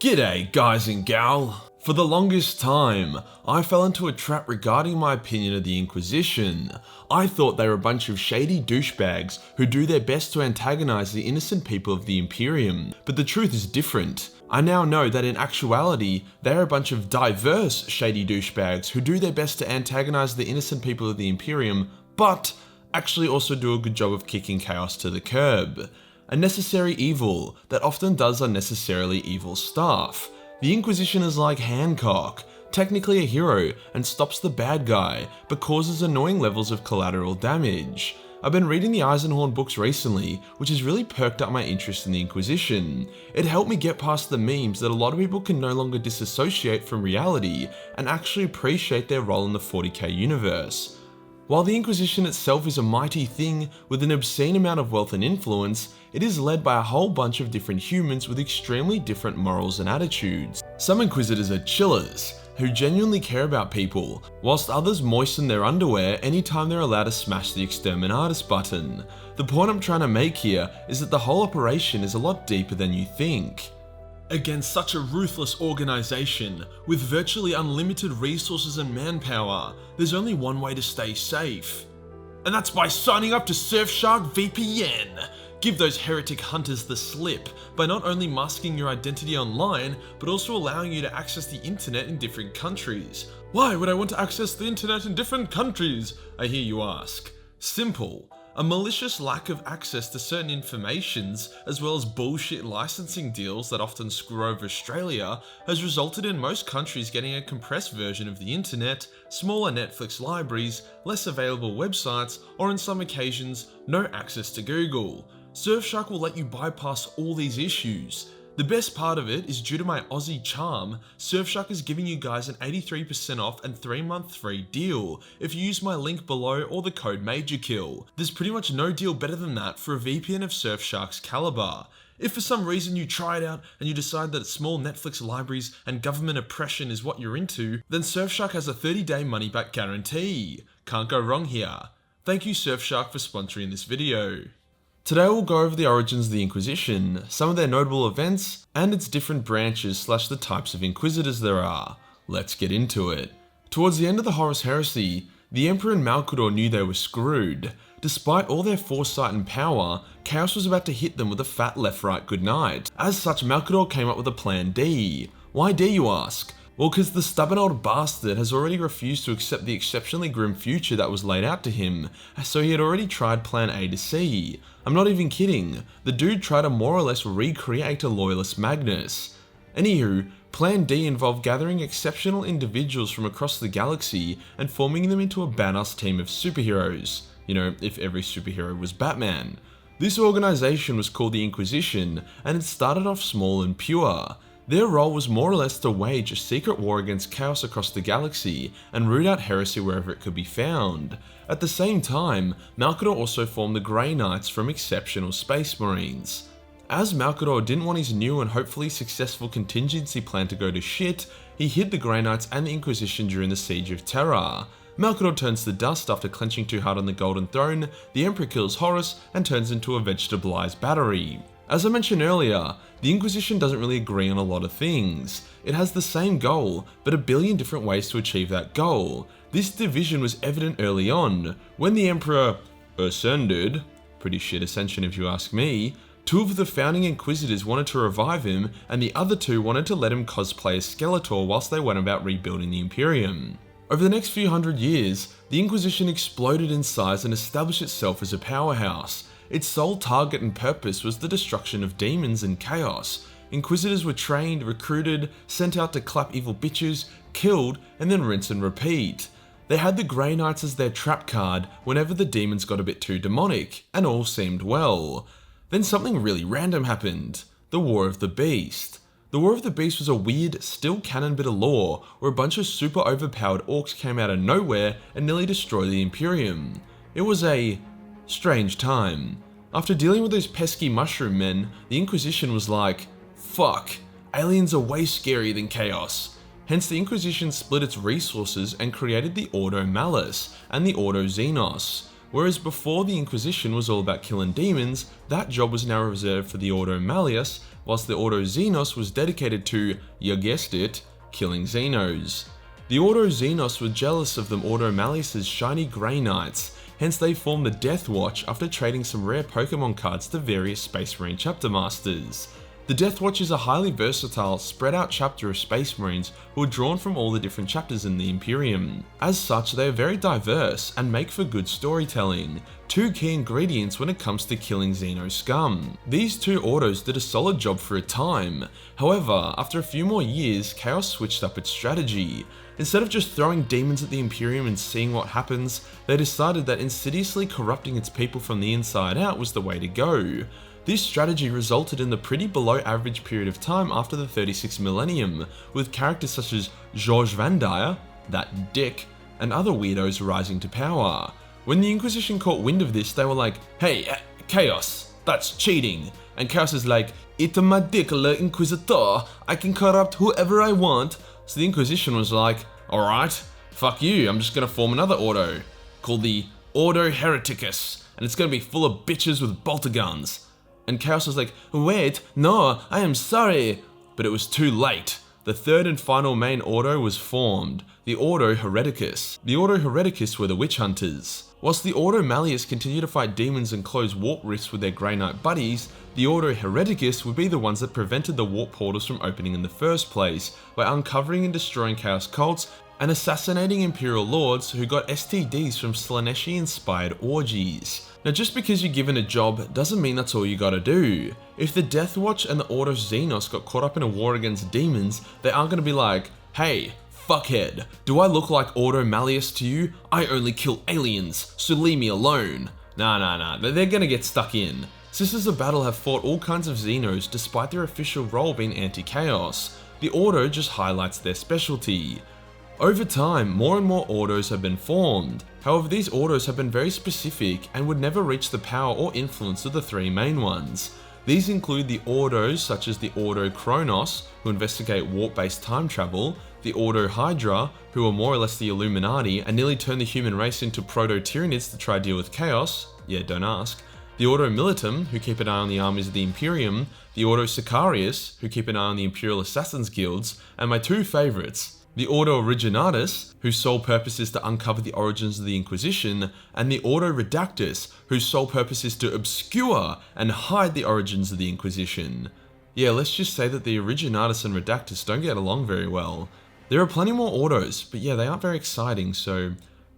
G'day guys and gal. For the longest time, I fell into a trap regarding my opinion of the Inquisition. I thought they were a bunch of shady douchebags who do their best to antagonize the innocent people of the Imperium, but the truth is different. I now know that in actuality, they are a bunch of diverse shady douchebags who do their best to antagonize the innocent people of the Imperium, but actually also do a good job of kicking chaos to the curb. A necessary evil that often does unnecessarily evil stuff. The Inquisition is like Hancock, technically a hero and stops the bad guy, but causes annoying levels of collateral damage. I've been reading the Eisenhorn books recently, which has really perked up my interest in the Inquisition. It helped me get past the memes that a lot of people can no longer disassociate from reality and actually appreciate their role in the 40k universe. While the Inquisition itself is a mighty thing with an obscene amount of wealth and influence, it is led by a whole bunch of different humans with extremely different morals and attitudes. Some Inquisitors are chillers, who genuinely care about people, whilst others moisten their underwear anytime they're allowed to smash the Exterminatus button. The point I'm trying to make here is that the whole operation is a lot deeper than you think. Against such a ruthless organization, with virtually unlimited resources and manpower, there's only one way to stay safe. And that's by signing up to Surfshark VPN! Give those heretic hunters the slip by not only masking your identity online, but also allowing you to access the internet in different countries. Why would I want to access the internet in different countries? I hear you ask. Simple. A malicious lack of access to certain informations, as well as bullshit licensing deals that often screw over Australia, has resulted in most countries getting a compressed version of the internet, smaller Netflix libraries, less available websites, or on some occasions, no access to Google. Surfshark will let you bypass all these issues. The best part of it is due to my Aussie charm, Surfshark is giving you guys an 83% off and 3-month free deal if you use my link below or the code MAJORKILL. There's pretty much no deal better than that for a VPN of Surfshark's caliber. If for some reason you try it out and you decide that small Netflix libraries and government oppression is what you're into, then Surfshark has a 30-day money-back guarantee. Can't go wrong here. Thank you Surfshark for sponsoring this video. Today we'll go over the origins of the Inquisition, some of their notable events, and its different branches / the types of Inquisitors there are. Let's get into it. Towards the end of the Horus Heresy, the Emperor and Malcador knew they were screwed. Despite all their foresight and power, Chaos was about to hit them with a fat left-right goodnight. As such, Malcador came up with a plan D. Why D, you ask? Well, because the stubborn old bastard has already refused to accept the exceptionally grim future that was laid out to him, so he had already tried plan A to C. I'm not even kidding, the dude tried to more or less recreate a Loyalist Magnus. Anywho, plan D involved gathering exceptional individuals from across the galaxy and forming them into a badass team of superheroes. You know, if every superhero was Batman. This organization was called the Inquisition, and it started off small and pure. Their role was more or less to wage a secret war against chaos across the galaxy and root out heresy wherever it could be found. At the same time, Malcador also formed the Grey Knights from exceptional Space Marines. As Malcador didn't want his new and hopefully successful contingency plan to go to shit, he hid the Grey Knights and the Inquisition during the Siege of Terra. Malcador turns to dust after clenching too hard on the Golden Throne, the Emperor kills Horus and turns into a vegetabilized battery. As I mentioned earlier, the Inquisition doesn't really agree on a lot of things. It has the same goal, but a billion different ways to achieve that goal. This division was evident early on. When the Emperor ascended, pretty shit ascension if you ask me, 2 of the founding Inquisitors wanted to revive him, and the other 2 wanted to let him cosplay as Skeletor whilst they went about rebuilding the Imperium. Over the next few hundred years, the Inquisition exploded in size and established itself as a powerhouse. Its sole target and purpose was the destruction of demons and chaos. Inquisitors were trained, recruited, sent out to clap evil bitches, killed, and then rinse and repeat. They had the Grey Knights as their trap card whenever the demons got a bit too demonic, and all seemed well. Then something really random happened. The War of the Beast. The War of the Beast was a weird, still canon bit of lore, where a bunch of super overpowered orcs came out of nowhere and nearly destroyed the Imperium. It was a strange time. After dealing with those pesky mushroom men, the Inquisition was like, fuck, aliens are way scarier than chaos. Hence the Inquisition split its resources and created the Ordo Malleus and the Ordo Xenos. Whereas before the Inquisition was all about killing demons, that job was now reserved for the Ordo Malleus, whilst the Ordo Xenos was dedicated to, you guessed it, killing Xenos. The Ordo Xenos were jealous of the Ordo Malleus' shiny Grey Knights, hence they formed the Death Watch after trading some rare Pokemon cards to various Space Marine chapter masters. The Death Watch is a highly versatile, spread out chapter of Space Marines who are drawn from all the different chapters in the Imperium. As such, they are very diverse and make for good storytelling, two key ingredients when it comes to killing Xeno scum. These two Ordos did a solid job for a time. However, after a few more years, Chaos switched up its strategy. Instead of just throwing demons at the Imperium and seeing what happens, they decided that insidiously corrupting its people from the inside out was the way to go. This strategy resulted in the pretty below average period of time after the 36th millennium, with characters such as George Vandire, that dick, and other weirdos rising to power. When the Inquisition caught wind of this, they were like, hey, Chaos, that's cheating. And Chaos is like, it's my dick, le Inquisitor, I can corrupt whoever I want. So the Inquisition was like, alright, fuck you, I'm just gonna form another Ordo, called the Ordo Hereticus, and it's gonna be full of bitches with bolter guns. And Chaos was like, wait, no, I am sorry. But it was too late. The third and final main Ordo was formed, the Ordo Hereticus. The Ordo Hereticus were the Witch Hunters. Whilst the Ordo Malleus continued to fight demons and close warp rifts with their Grey Knight buddies, the Ordo Hereticus would be the ones that prevented the warp portals from opening in the first place, by uncovering and destroying Chaos cults and assassinating Imperial Lords who got STDs from Slaaneshi-inspired orgies. Now just because you're given a job doesn't mean that's all you gotta do. If the Death Watch and the Ordo Xenos got caught up in a war against demons, they aren't gonna be like, hey, fuckhead, do I look like Ordo Malleus to you? I only kill aliens, so leave me alone. Nah, they're gonna get stuck in. Sisters of Battle have fought all kinds of Xenos despite their official role being anti-chaos. The Ordo just highlights their specialty. Over time, more and more Ordos have been formed. However, these Ordos have been very specific and would never reach the power or influence of the three main ones. These include the Ordos such as the Ordo Kronos, who investigate warp-based time travel, the Ordo Hydra, who are more or less the Illuminati and nearly turned the human race into proto-Tyranids to try deal with chaos, yeah, don't ask, the Ordo Militum, who keep an eye on the armies of the Imperium, the Ordo Sicarius, who keep an eye on the Imperial Assassins Guilds, and my two favourites, the Ordo Originatus, whose sole purpose is to uncover the origins of the Inquisition, and the Ordo Redactus, whose sole purpose is to obscure and hide the origins of the Inquisition. Yeah, let's just say that the Originatus and Redactus don't get along very well. There are plenty more Ordos, but yeah, they aren't very exciting, so...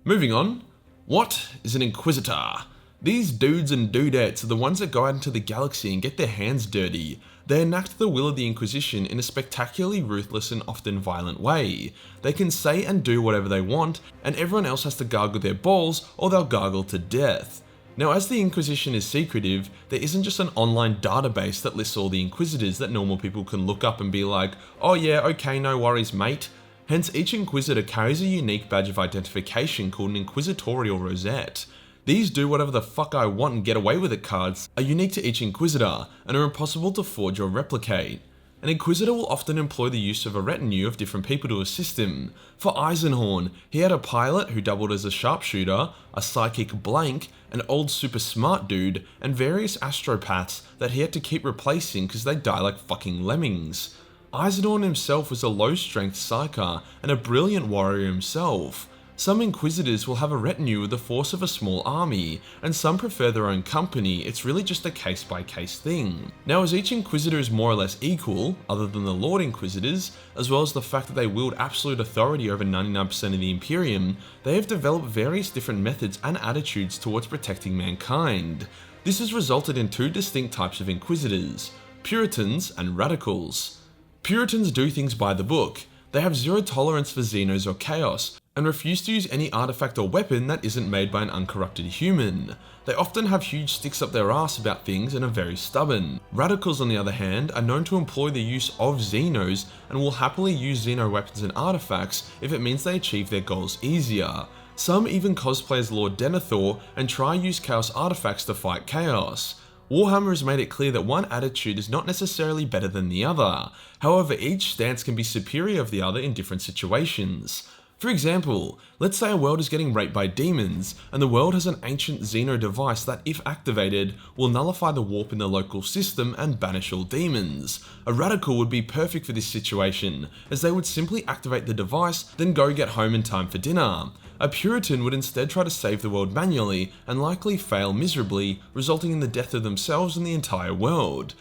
Moving on. What is an Inquisitor? These dudes and dudettes are the ones that go out into the galaxy and get their hands dirty. They enact the will of the Inquisition in a spectacularly ruthless and often violent way. They can say and do whatever they want, and everyone else has to gargle their balls or they'll gargle to death. Now, as the Inquisition is secretive, there isn't just an online database that lists all the Inquisitors that normal people can look up and be like, oh yeah, okay, no worries mate. Hence, each Inquisitor carries a unique badge of identification called an Inquisitorial Rosette. These do whatever the fuck I want and get away with it cards are unique to each Inquisitor and are impossible to forge or replicate. An Inquisitor will often employ the use of a retinue of different people to assist him. For Eisenhorn, he had a pilot who doubled as a sharpshooter, a psychic Blank, an old super smart dude, and various astropaths that he had to keep replacing because they die like fucking lemmings. Eisenhorn himself was a low-strength psyker and a brilliant warrior himself. Some Inquisitors will have a retinue with the force of a small army, and some prefer their own company. It's really just a case-by-case thing. Now, as each Inquisitor is more or less equal, other than the Lord Inquisitors, as well as the fact that they wield absolute authority over 99% of the Imperium, they have developed various different methods and attitudes towards protecting mankind. This has resulted in two distinct types of Inquisitors, Puritans and Radicals. Puritans do things by the book. They have zero tolerance for Xenos or chaos, and refuse to use any artifact or weapon that isn't made by an uncorrupted human. They often have huge sticks up their ass about things and are very stubborn. Radicals, on the other hand, are known to employ the use of Xenos and will happily use Xeno weapons and artifacts if it means they achieve their goals easier. Some even cosplay as Lord Denethor and try use Chaos artifacts to fight Chaos. Warhammer has made it clear that one attitude is not necessarily better than the other. However, each stance can be superior of the other in different situations. For example, let's say a world is getting raped by demons, and the world has an ancient Xeno device that, if activated, will nullify the warp in the local system and banish all demons. A radical would be perfect for this situation, as they would simply activate the device, then go get home in time for dinner. A Puritan would instead try to save the world manually, and likely fail miserably, resulting in the death of themselves and the entire world.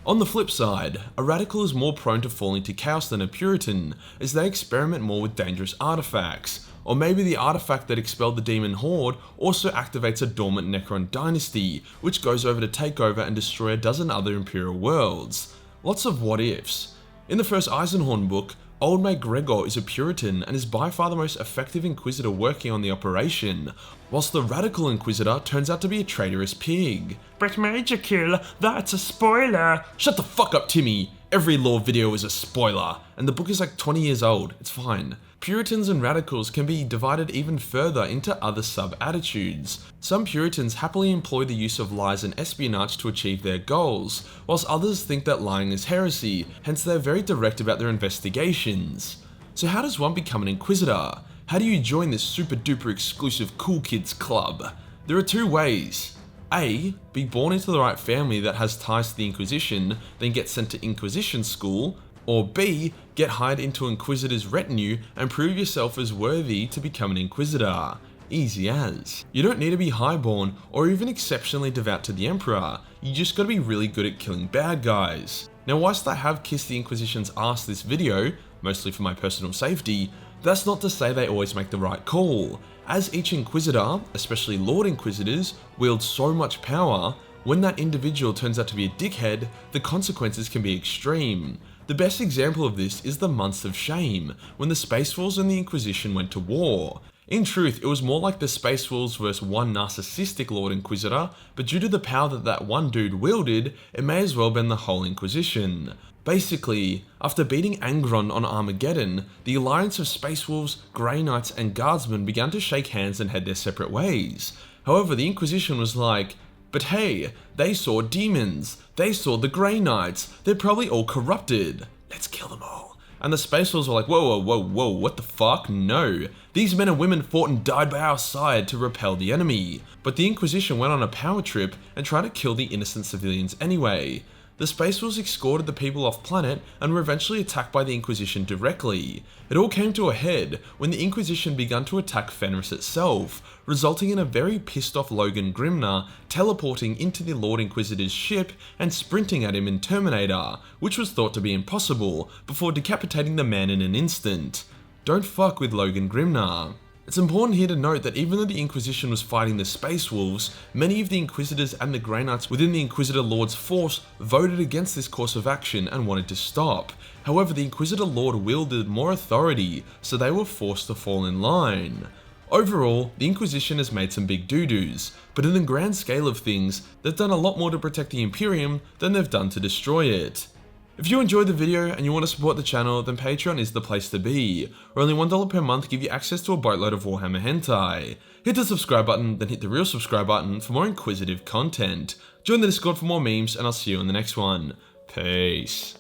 On the flip side, a radical is more prone to falling to chaos than a Puritan, as they experiment more with dangerous artifacts. Or maybe the artifact that expelled the demon horde also activates a dormant Necron dynasty, which goes over to take over and destroy a dozen other Imperial worlds. Lots of what ifs. In the first Eisenhorn book, Old Mate Gregor is a Puritan and is by far the most effective Inquisitor working on the operation, whilst the Radical Inquisitor turns out to be a traitorous pig. But Major Kill, that's a spoiler. Shut the fuck up, Timmy! Every lore video is a spoiler, and the book is like 20 years old, it's fine. Puritans and Radicals can be divided even further into other sub-attitudes. Some Puritans happily employ the use of lies and espionage to achieve their goals, whilst others think that lying is heresy, hence they're very direct about their investigations. So how does one become an Inquisitor? How do you join this super duper exclusive cool kids club? There are two ways. A, be born into the right family that has ties to the Inquisition, then get sent to Inquisition school, or B, get hired into Inquisitor's retinue and prove yourself as worthy to become an Inquisitor. Easy as. You don't need to be highborn or even exceptionally devout to the Emperor, you just gotta be really good at killing bad guys. Now whilst I have kissed the Inquisition's ass this video, mostly for my personal safety, that's not to say they always make the right call. As each Inquisitor, especially Lord Inquisitors, wield so much power, when that individual turns out to be a dickhead, the consequences can be extreme. The best example of this is the Months of Shame, when the Space Wolves and the Inquisition went to war. In truth, it was more like the Space Wolves versus one narcissistic Lord Inquisitor, but due to the power that one dude wielded, it may as well have been the whole Inquisition. Basically, after beating Angron on Armageddon, the alliance of Space Wolves, Grey Knights and Guardsmen began to shake hands and head their separate ways. However, the Inquisition was like, but hey, they saw demons, they saw the Grey Knights, they're probably all corrupted, let's kill them all. And the Space Wolves were like, whoa, what the fuck, no. These men and women fought and died by our side to repel the enemy. But the Inquisition went on a power trip and tried to kill the innocent civilians anyway. The Space Wolves escorted the people off planet and were eventually attacked by the Inquisition directly. It all came to a head when the Inquisition began to attack Fenris itself, resulting in a very pissed off Logan Grimnar teleporting into the Lord Inquisitor's ship and sprinting at him in Terminator, which was thought to be impossible, before decapitating the man in an instant. Don't fuck with Logan Grimnar. It's important here to note that even though the Inquisition was fighting the Space Wolves, many of the Inquisitors and the Grey Knights within the Inquisitor Lord's force voted against this course of action and wanted to stop. However, the Inquisitor Lord wielded more authority, so they were forced to fall in line. Overall, the Inquisition has made some big doo-doos, but in the grand scale of things, they've done a lot more to protect the Imperium than they've done to destroy it. If you enjoyed the video and you want to support the channel, then Patreon is the place to be, where only $1 per month give you access to a boatload of Warhammer hentai. Hit the subscribe button, then hit the real subscribe button for more inquisitive content. Join the Discord for more memes, and I'll see you in the next one. Peace.